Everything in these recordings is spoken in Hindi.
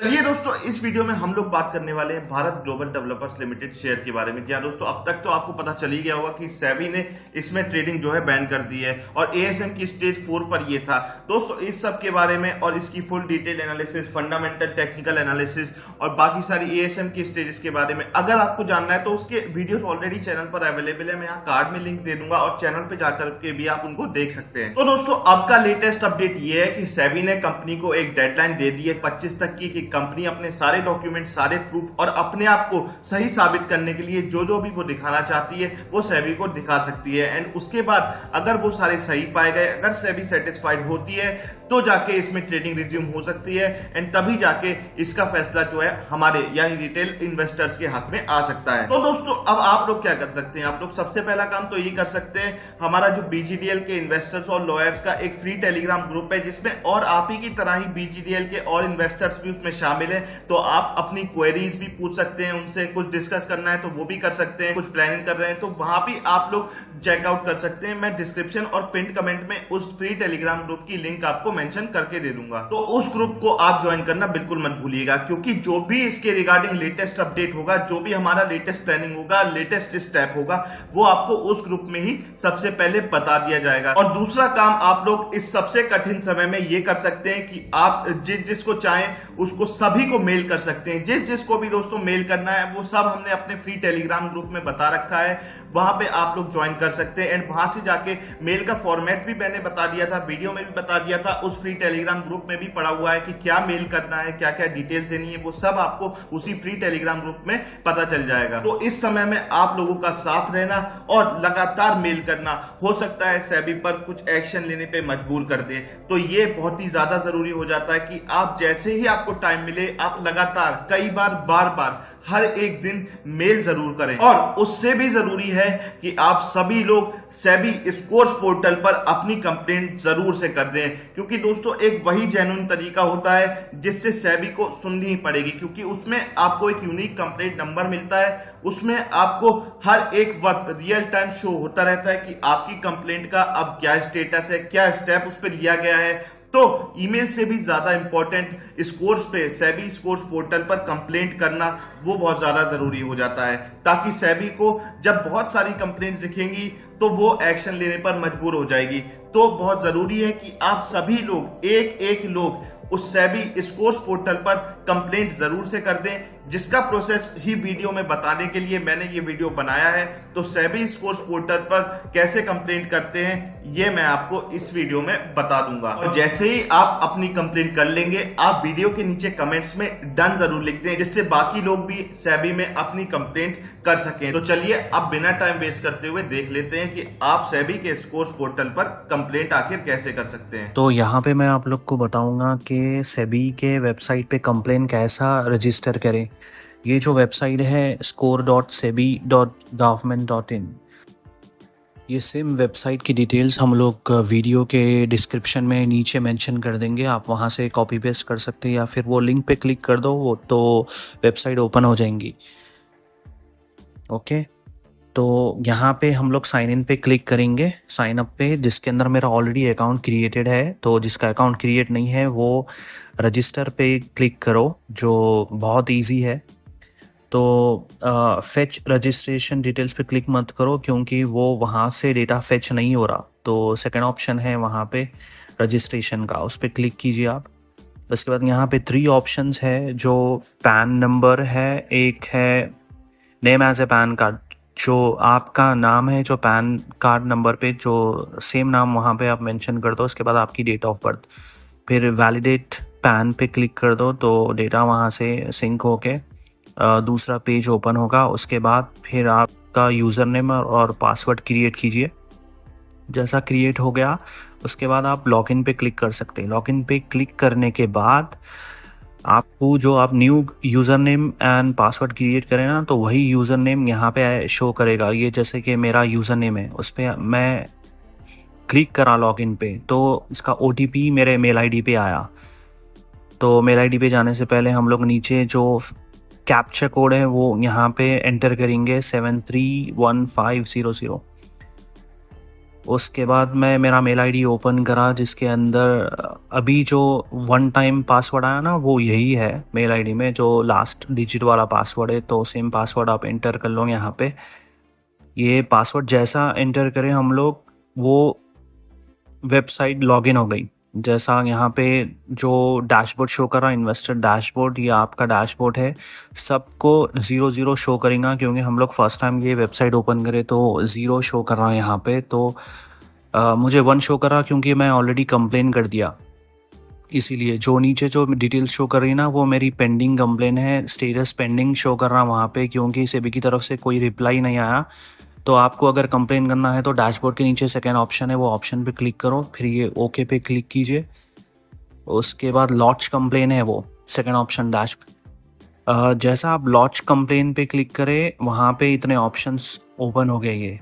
चलिए दोस्तों, इस वीडियो में हम लोग बात करने वाले हैं Bharat global developers limited share के बारे में। जी हाँ दोस्तों, अब तक तो आपको पता चल ही गया होगा कि सेबी ने इसमें ट्रेडिंग जो है बैन कर दी है और एएसएम की स्टेज 4 पर ये था। दोस्तों इस सब के बारे में और इसकी full detail analysis, fundamental technical analysis और बाकी सारी एएसएम की स्टेजेस के बारे में अगर आपको जानना है तो उसके वीडियोस ऑलरेडी चैनल पर अवेलेबल है। मैं यहाँ कार्ड में लिंक दे दूंगा और चैनल पे जाकर के भी आप उनको देख सकते हैं। तो दोस्तों अब का लेटेस्ट अपडेट ये है कि सेबी ने कंपनी को एक डेडलाइन दे दी है 25 तक की कंपनी अपने सारे डॉक्यूमेंट, सारे प्रूफ और अपने आप को सही साबित करने के लिए जो भी वो दिखाना चाहती है वो सेबी को दिखा सकती है। एंड उसके बाद अगर वो सारे सही पाए गए, अगर सेबी सेटिस्फाइड होती है तो जाके इसमें ट्रेडिंग रिज्यूम हो सकती है एंड तभी जाके इसका फैसला जो है हमारे यानी रिटेल इन्वेस्टर्स के हाथ में आ सकता है। तो दोस्तों अब आप लोग क्या कर सकते हैं, आप लोग सबसे पहला काम तो ये कर सकते हैं, हमारा जो बीजीडीएल के इन्वेस्टर्स और लॉयर्स का एक फ्री टेलीग्राम ग्रुप है जिसमें और आप ही की तरह ही बीजीडीएल के और इन्वेस्टर्स भी उसमें शामिल है। तो आप अपनी क्वेरीज भी पूछ सकते हैं, उनसे कुछ डिस्कस करना है तो वो भी कर सकते हैं, कुछ प्लानिंग कर रहे हैं तो वहां भी आप लोग चेकआउट कर सकते हैं। मैं डिस्क्रिप्शन और पिन कमेंट में उस फ्री टेलीग्राम ग्रुप की लिंक आपको मेंशन करके दे दूंगा, तो उस ग्रुप को आप ज्वाइन करना बिल्कुल मत भूलिएगा, क्योंकि जो भी इसके रिगार्डिंग लेटेस्ट अपडेट होगा, जो भी हमारा लेटेस्ट प्लानिंग होगा, लेटेस्ट स्टेप होगा, वो आपको उस ग्रुप में ही सबसे पहले बता दिया जाएगा। और दूसरा काम आप लोग इस सबसे कठिन समय में ये कर सकते हैं कि आप जिसको चाहें उसको सभी को मेल कर सकते हैं। जिसको भी दोस्तों मेल करना है वो सब हमने अपने फ्री टेलीग्राम ग्रुप में बता रखा है, वहां पे आप लोग ज्वाइन कर सकते हैं। एंड वहां से जाके मेल का फॉर्मेट भी मैंने बता दिया था, वीडियो में भी बता दिया था, उस फ्री टेलीग्राम ग्रुप में भी पड़ा हुआ है कि क्या मेल करना है, क्या क्या डिटेल्स देनी है, वो सब आपको उसी फ्री टेलीग्राम ग्रुप में पता चल जाएगा। तो इस समय में आप लोगों का साथ रहना और लगातार मेल करना हो सकता है सेबी पर कुछ एक्शन लेने पे मजबूर कर दे, तो ये बहुत ही ज्यादा जरूरी हो जाता है कि आप जैसे ही आपको टाइम मिले आप लगातार कई बार बार बार हर एक दिन मेल जरूर करें। और उससे भी जरूरी है कि आप सभी लोग सेबी स्कोर्स पोर्टल पर अपनी कंप्लेंट जरूर से कर दें, क्योंकि दोस्तों एक वही जेन्युइन तरीका होता है जिससे सेबी को सुननी ही पड़ेगी, क्योंकि उसमें आपको एक यूनिक कंप्लेंट नंबर मिलता है, उसमें आपको हर एक वक्त रियल टाइम शो होता रहता है कि आपकी कंप्लेंट का अब क्या स्टेटस है, क्या स्टेप उस पर लिया गया है। तो ईमेल से भी ज्यादा इंपॉर्टेंट स्कोर्स पे, सेबी स्कोर्स पोर्टल पर कंप्लेंट करना वो बहुत ज्यादा जरूरी हो जाता है, ताकि सेबी को जब बहुत सारी कंप्लेंट्स दिखेंगी तो वो एक्शन लेने पर मजबूर हो जाएगी। तो बहुत जरूरी है कि आप सभी लोग एक एक लोग उस सेबी स्कोर्स पोर्टल पर कंप्लेंट जरूर से कर दें, जिसका प्रोसेस ही वीडियो में बताने के लिए मैंने ये वीडियो बनाया है। तो सेबी स्कोर्स पोर्टल पर कैसे कंप्लेंट करते हैं ये मैं आपको इस वीडियो में बता दूंगा। और जैसे ही आप अपनी कंप्लेंट कर लेंगे, आप वीडियो के नीचे कमेंट्स में डन जरूर लिख दें, जिससे बाकी लोग भी सेबी में अपनी कंप्लेंट कर सकें। तो चलिए अब बिना टाइम वेस्ट करते हुए देख लेते हैं कि आप सेबी के स्कोर्स पोर्टल पर कंप्लेंट आखिर कैसे कर सकते हैं। तो यहाँ पे मैं आप लोग को बताऊंगा कि सेबी के वेबसाइट पे कंप्लेन कैसा रजिस्टर करें। ये जो वेबसाइट है score.sebi.government.in, ये सेम वेबसाइट की डिटेल्स हम लोग वीडियो के डिस्क्रिप्शन में नीचे मेंशन कर देंगे, आप वहाँ से कॉपी पेस्ट कर सकते हैं या फिर वो लिंक पे क्लिक कर दो, वो तो वेबसाइट ओपन हो जाएंगी। ओके, तो यहाँ पे हम लोग साइन इन पे क्लिक करेंगे, साइन अप पे, जिसके अंदर मेरा ऑलरेडी अकाउंट क्रिएटेड है। तो जिसका अकाउंट क्रिएट नहीं है वो रजिस्टर पे क्लिक करो, जो बहुत इजी है। तो फेच रजिस्ट्रेशन डिटेल्स पे क्लिक मत करो, क्योंकि वो वहाँ से डेटा फेच नहीं हो रहा। तो सेकंड ऑप्शन है वहाँ पे रजिस्ट्रेशन का, उस पर क्लिक कीजिए आप। उसके बाद यहाँ पे 3 ऑप्शंस है, जो पैन नंबर है, एक है name as a PAN card, जो आपका नाम है जो पैन कार्ड नंबर पे जो सेम नाम वहाँ पे आप मेंशन कर दो। उसके बाद आपकी डेट ऑफ बर्थ, फिर वैलिडेट पैन पे क्लिक कर दो, तो डेटा वहाँ से सिंक होके दूसरा पेज ओपन होगा। उसके बाद फिर आपका यूज़र नेम और पासवर्ड क्रिएट कीजिए। जैसा क्रिएट हो गया उसके बाद आप लॉगिन पे क्लिक कर सकते हैं। लॉगिन पे क्लिक करने के बाद आपको जो आप new user name and password create करें ना, तो वही यूज़र नेम यहाँ पे शो करेगा। ये जैसे कि मेरा यूज़र नेम है, उस पर मैं क्लिक करा लॉगिन पे, तो इसका OTP मेरे मेल आईडी पे आया। तो मेल आईडी पे जाने से पहले हम लोग नीचे जो कैप्चा कोड है वो यहाँ पे एंटर करेंगे 731500। उसके बाद मैं मेरा मेल आईडी ओपन करा, जिसके अंदर अभी जो वन टाइम पासवर्ड आया ना वो यही है मेल आईडी में, जो लास्ट डिजिट वाला पासवर्ड है। तो सेम पासवर्ड आप एंटर कर लो यहाँ पे। ये पासवर्ड जैसा एंटर करें हम लोग, वो वेबसाइट लॉगिन हो गई। जैसा यहाँ पे जो डैशबोर्ड शो कर रहा है, इन्वेस्टर डैशबोर्ड, ये आपका डैशबोर्ड है। सबको 0 0 शो करेगा, क्योंकि हम लोग फर्स्ट टाइम ये वेबसाइट ओपन करें तो 0 शो कर रहा है यहाँ पे। तो मुझे 1 शो कर रहा क्योंकि मैं ऑलरेडी कंप्लेन कर दिया, इसीलिए। जो नीचे जो डिटेल्स शो कर रही है ना, वो मेरी पेंडिंग कंप्लेन है, स्टेटस पेंडिंग शो कर रहा वहाँ पे, क्योंकि सेबी की तरफ से कोई रिप्लाई नहीं आया। तो आपको अगर कंप्लेन करना है तो डैशबोर्ड के नीचे सेकंड ऑप्शन है, वो ऑप्शन पे क्लिक करो, फिर ये ओके पे क्लिक कीजिए। उसके बाद लॉन्च कंप्लेन है, वो सेकंड ऑप्शन डैश। जैसा आप लॉन्च कंप्लेन पे क्लिक करें, वहाँ पे इतने ऑप्शंस ओपन हो गए ये।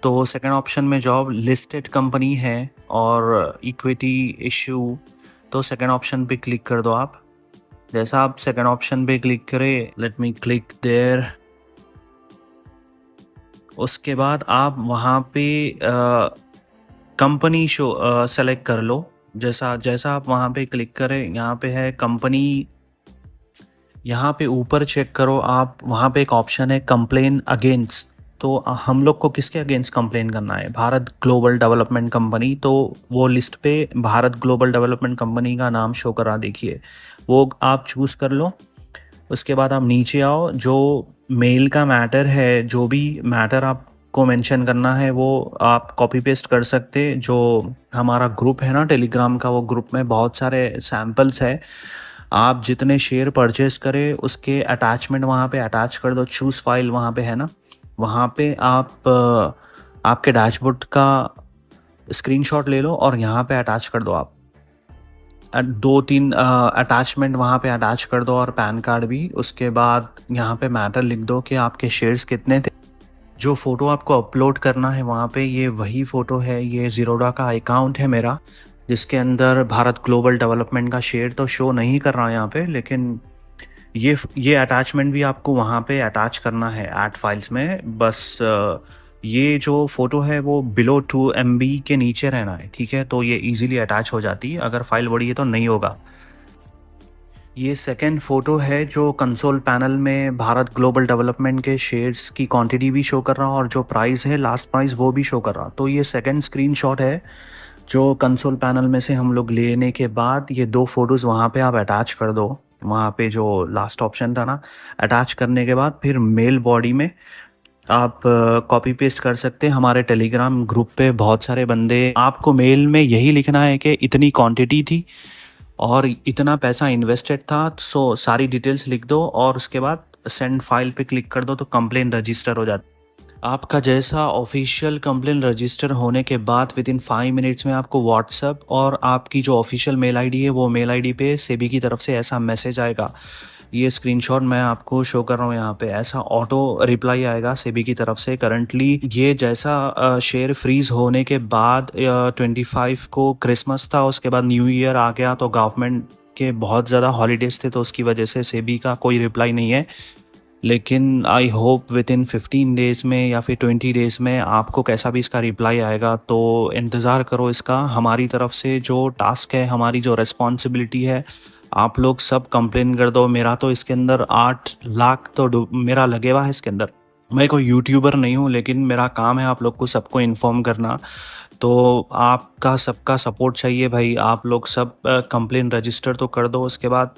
तो सेकंड ऑप्शन में जॉब लिस्टेड कंपनी है और इक्विटी इशू, तो सेकंड ऑप्शन पे क्लिक कर दो आप। जैसा आप सेकंड ऑप्शन पे क्लिक करें, लेट मी क्लिक देयर। उसके बाद आप वहाँ पे कंपनी शो सेलेक्ट कर लो। जैसा जैसा आप वहाँ पे क्लिक करें, यहाँ पे है कंपनी, यहाँ पे ऊपर चेक करो आप, वहाँ पे एक ऑप्शन है कंप्लेन अगेंस्ट। तो हम लोग को किसके अगेंस्ट कंप्लेन करना है? Bharat global development company. तो वो लिस्ट पे भारत ग्लोबल डेवलपमेंट कंपनी का नाम शो करा, देखिए वो आप चूज़ कर लो। उसके बाद आप नीचे आओ, जो मेल का मैटर है, जो भी मैटर आपको मेंशन करना है वो आप कॉपी पेस्ट कर सकते। जो हमारा ग्रुप है ना टेलीग्राम का, वो ग्रुप में बहुत सारे सैम्पल्स है। आप जितने शेयर परचेस करें उसके अटैचमेंट वहाँ पे अटैच कर दो। चूज़ फाइल वहाँ पे है ना, वहाँ पे आप आपके डैशबोर्ड का स्क्रीनशॉट ले लो और यहाँ पे अटैच कर दो आप। 2-3 अटैचमेंट वहाँ पे अटैच कर दो, और पैन कार्ड भी। उसके बाद यहाँ पे मैटर लिख दो कि आपके शेयर्स कितने थे। जो फ़ोटो आपको अपलोड करना है वहाँ पे, ये वही फ़ोटो है, ये ज़ीरोधा का अकाउंट है मेरा, जिसके अंदर भारत ग्लोबल डेवलपमेंट का शेयर तो शो नहीं कर रहा है यहाँ पे, लेकिन ये अटैचमेंट भी आपको वहाँ पे अटैच करना है ऐड फाइल्स में। बस ये जो फ़ोटो है वो बिलो 2 MB के नीचे रहना है, ठीक है? तो ये इजीली अटैच हो जाती है, अगर फाइल बड़ी है तो नहीं होगा। ये सेकंड फ़ोटो है जो कंसोल पैनल में भारत ग्लोबल डेवलपमेंट के शेयर्स की क्वांटिटी भी शो कर रहा, और जो प्राइस है लास्ट प्राइस वो भी शो कर रहा। तो ये सेकंड स्क्रीनशॉट है जो कंसोल पैनल में से हम लोग लेने के बाद ये 2 फोटोज़ वहाँ पे आप अटैच कर दो। वहाँ पे जो लास्ट ऑप्शन था ना, अटैच करने के बाद फिर मेल बॉडी में आप कॉपी पेस्ट कर सकते हैं। हमारे टेलीग्राम ग्रुप पे बहुत सारे बंदे, आपको मेल में यही लिखना है कि इतनी क्वांटिटी थी और इतना पैसा इन्वेस्टेड था। सो सारी डिटेल्स लिख दो और उसके बाद सेंड फाइल पे क्लिक कर दो, तो कंप्लेन रजिस्टर हो जाती। आपका जैसा ऑफिशियल कंप्लेन रजिस्टर होने के बाद विदिन 5 मिनट्स में आपको व्हाट्सएप और आपकी जो ऑफिशियल मेल आईडी है वो मेल आईडी पे सेबी की तरफ से ऐसा मैसेज आएगा। ये स्क्रीनशॉट मैं आपको शो कर रहा हूँ यहाँ पे, ऐसा ऑटो रिप्लाई आएगा सेबी की तरफ से। करंटली ये जैसा शेयर फ्रीज होने के बाद 25 को क्रिसमस था, उसके बाद न्यू ईयर आ गया, तो गवर्नमेंट के बहुत ज़्यादा हॉलीडेज थे, तो उसकी वजह से सेबी का कोई रिप्लाई नहीं है। लेकिन I hope with in 15 days में या फिर 20 डेज़ में आपको कैसा भी इसका रिप्लाई आएगा, तो इंतज़ार करो इसका। हमारी तरफ से जो टास्क है, हमारी जो रिस्पॉन्सिबिलिटी है, आप लोग सब कंप्लेन कर दो। मेरा तो इसके अंदर 8 लाख तो मेरा लगे हुआ है इसके अंदर। मैं कोई यूट्यूबर नहीं हूँ, लेकिन मेरा काम है आप लोग को सबको इन्फॉर्म करना। तो आपका सबका सपोर्ट चाहिए भाई। आप लोग सब कंप्लेन रजिस्टर तो कर दो, उसके बाद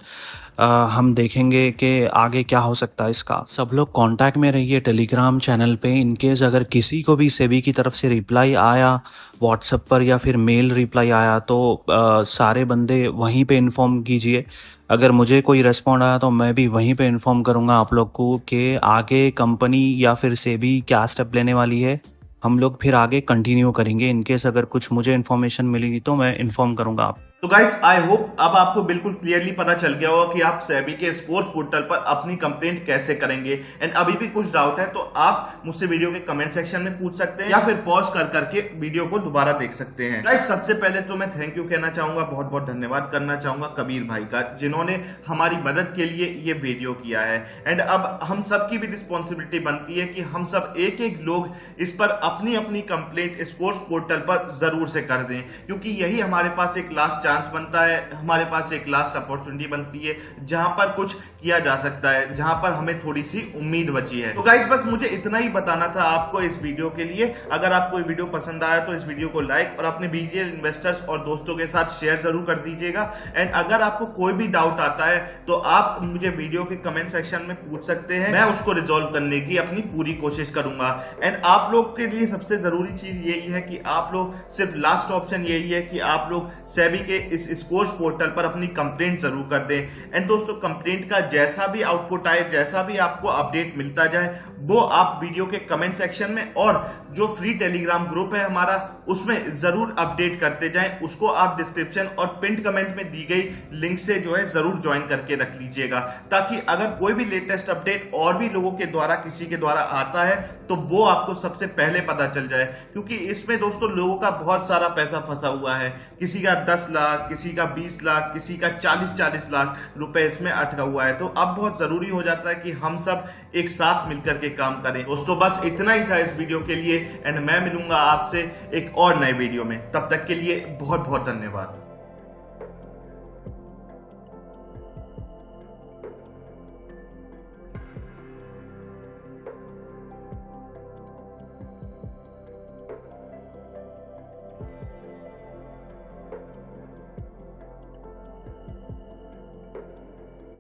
हम देखेंगे कि आगे क्या हो सकता है इसका। सब लोग कांटेक्ट में रहिए टेलीग्राम चैनल पे। इनकेस अगर किसी को भी सेबी की तरफ से रिप्लाई आया व्हाट्सएप पर या फिर मेल रिप्लाई आया, तो सारे बंदे वहीं पे इन्फॉर्म कीजिए। अगर मुझे कोई रेस्पॉन्ड आया तो मैं भी वहीं पे इन्फॉर्म करूँगा आप लोग को कि आगे कंपनी या फिर सेबी क्या स्टेप लेने वाली है। हम लोग फिर आगे कंटिन्यू करेंगे। इनकेस अगर कुछ मुझे इन्फॉर्मेशन मिलेगी तो मैं इन्फॉर्म करूँगा आप। तो गाइस आई होप अब आपको बिल्कुल क्लियरली पता चल गया होगा कि आप सेबी के स्कोर्स पोर्टल पर अपनी कंप्लेंट कैसे करेंगे। एंड अभी भी कुछ डाउट है तो आप मुझसे वीडियो के कमेंट सेक्शन में पूछ सकते हैं या फिर पॉज कर करके वीडियो को दोबारा देख सकते हैं। गाइस सबसे पहले तो मैं थैंक यू कहना चाहूंगा, बहुत बहुत धन्यवाद करना चाहूंगा कबीर भाई का, जिन्होंने हमारी मदद के लिए ये वीडियो किया है। एंड अब हम सब की भी रिस्पॉन्सिबिलिटी बनती है कि हम सब एक एक लोग इस पर अपनी अपनी कंप्लेंट स्कोर्स पोर्टल पर जरूर से कर दें, क्योंकि यही हमारे पास एक लास्ट चांस बनता है, हमारे पास एक लास्ट अपॉर्चुनिटी बनती है जहां पर कुछ किया जा सकता है, जहां पर हमें थोड़ी सी उम्मीद बची है। तो गाइस बस मुझे इतना ही बताना था आपको इस वीडियो के लिए। अगर आपको ये वीडियो पसंद आया तो इस वीडियो को लाइक और अपने बीजीएल इन्वेस्टर्स और दोस्तों के साथ शेयर जरूर कर दीजिएगा। एंड अगर आपको कोई भी डाउट आता है तो आप मुझे वीडियो के कमेंट सेक्शन में पूछ सकते हैं, मैं उसको रिजॉल्व करने की अपनी पूरी कोशिश करूंगा। एंड आप लोग के लिए सबसे जरूरी चीज यही है कि आप लोग सिर्फ लास्ट ऑप्शन यही है कि आप लोग सेबी के इस स्कोर्स पोर्टल पर अपनी कंप्लेंट जरूर कर दें। एंड दोस्तों कंप्लेंट का जैसा भी आउटपुट आए, जैसा भी आपको अपडेट मिलता जाए, वो आप वीडियो के कमेंट सेक्शन में और जो फ्री टेलीग्राम ग्रुप है हमारा उसमें जरूर अपडेट करते जाएं। उसको आप डिस्क्रिप्शन और पिंड कमेंट में दी गई लिंक से जो है जरूर ज्वाइन करके रख लीजिएगा, ताकि अगर कोई भी लेटेस्ट अपडेट और भी लोगों के द्वारा किसी के द्वारा आता है तो वो आपको सबसे पहले पता चल जाए। क्योंकि इसमें दोस्तों लोगों का बहुत सारा पैसा फंसा हुआ है, किसी का 10 लाख, किसी का 20 लाख, किसी का 40-40 लाख रुपए इसमें अटका हुआ है। तो अब बहुत जरूरी हो जाता है कि हम सब एक साथ मिलकर के काम करें। दोस्तों बस इतना ही था इस वीडियो के लिए। एंड मैं मिलूंगा आपसे एक और नए वीडियो में, तब तक के लिए बहुत बहुत धन्यवाद।